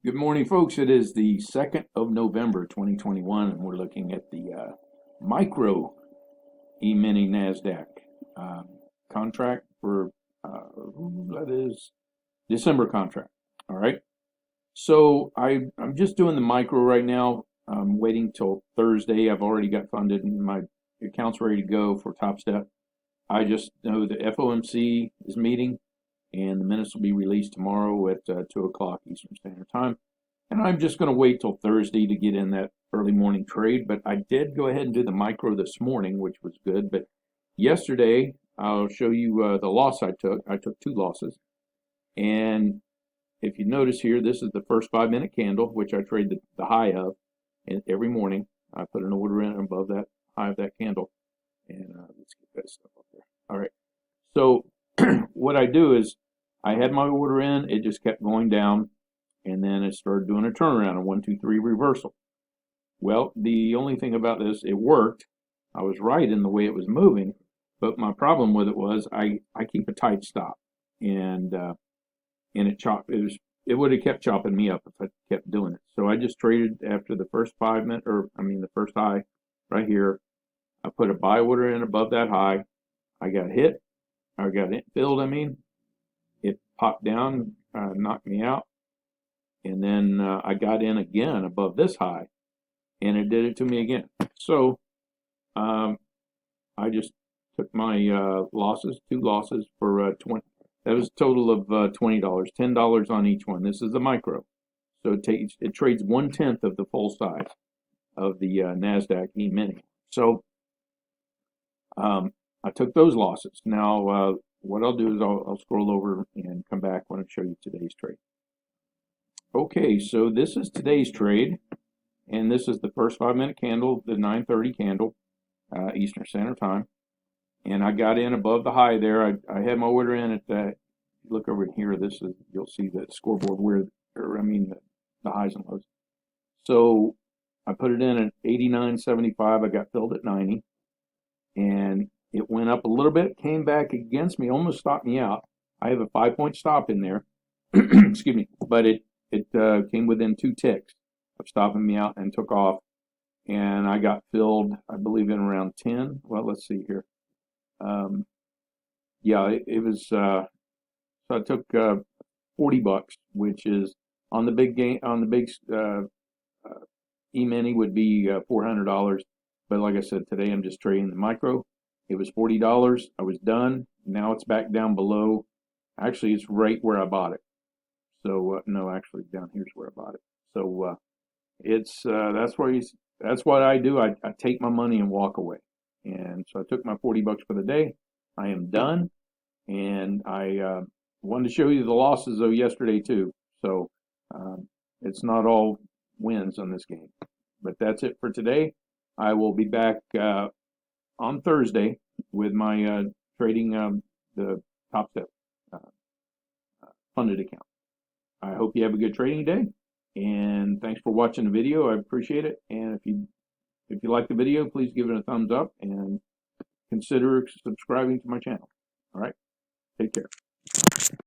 Good morning, folks. It is the 2nd of November, 2021, and we're looking at the micro E-mini NASDAQ contract for, that is December contract. All right. So I'm just doing the micro right now. I'm waiting till Thursday. I've already got funded and my account's ready to go for Top Step. I just know the FOMC is meeting, and the minutes will be released tomorrow at 2 o'clock Eastern Standard Time. And I'm just going to wait till Thursday to get in that early morning trade. But I did go ahead and do the micro this morning, which was good. But yesterday, I'll show you the loss I took. I took 2 losses. And if you notice here, this is the first 5-minute candle, which I trade the high of every morning. I put an order in above that high of that candle. And let's get that stuff up there. All right. So what I do is I had my order in. It just kept going down. And then it started doing a turnaround, a 1, 2, 3 reversal. Well, the only thing about this, it worked. I was right in the way it was moving. But my problem with it was I keep a tight stop. And it chopped. It would have kept chopping me up if I kept doing it. So I just traded after the first 5 minutes, the first high right here. I put a buy order in above that high. I got hit. I got it filled, It popped down, knocked me out. And then I got in again above this high, and it did it to me again. So I just took my losses, 2 losses for 20. That was a total of $20, $10 on each one. This is the micro, so it trades 1/10 of the full size of the NASDAQ E-mini. So I took those losses. Now what I'll do is I'll scroll over and come back when I show you today's trade. Okay, so this is today's trade, and this is the first 5-minute candle, the 9:30 candle, Eastern Standard Time, and I got in above the high there. I had my order in at that. Look over here. You'll see the scoreboard the highs and lows. So I put it in at 89.75. I got filled at 90, and it went up a little bit, came back against me, almost stopped me out. I have a 5-point stop in there, excuse me, but it came within 2 ticks of stopping me out and took off, and I got filled, I believe, in around 10. Well, let's see here. Yeah, it was. So I took $40, which is on the big game on the big E-mini would be $400. But like I said, today I'm just trading the micro. It was $40. I was done. Now it's back down below. Actually, it's right where I bought it. So no, actually down here's where I bought it. So it's that's what I do. I take my money and walk away. And so I took my $40 for the day. I am done. And I wanted to show you the losses though yesterday too. So it's not all wins on this game. But that's it for today. I will be back on Thursday with my trading the Top Step funded account. I hope you have a good trading day, and thanks for watching the video. I appreciate it. And if you like the video, please give it a thumbs up and consider subscribing to my channel. All right, take care.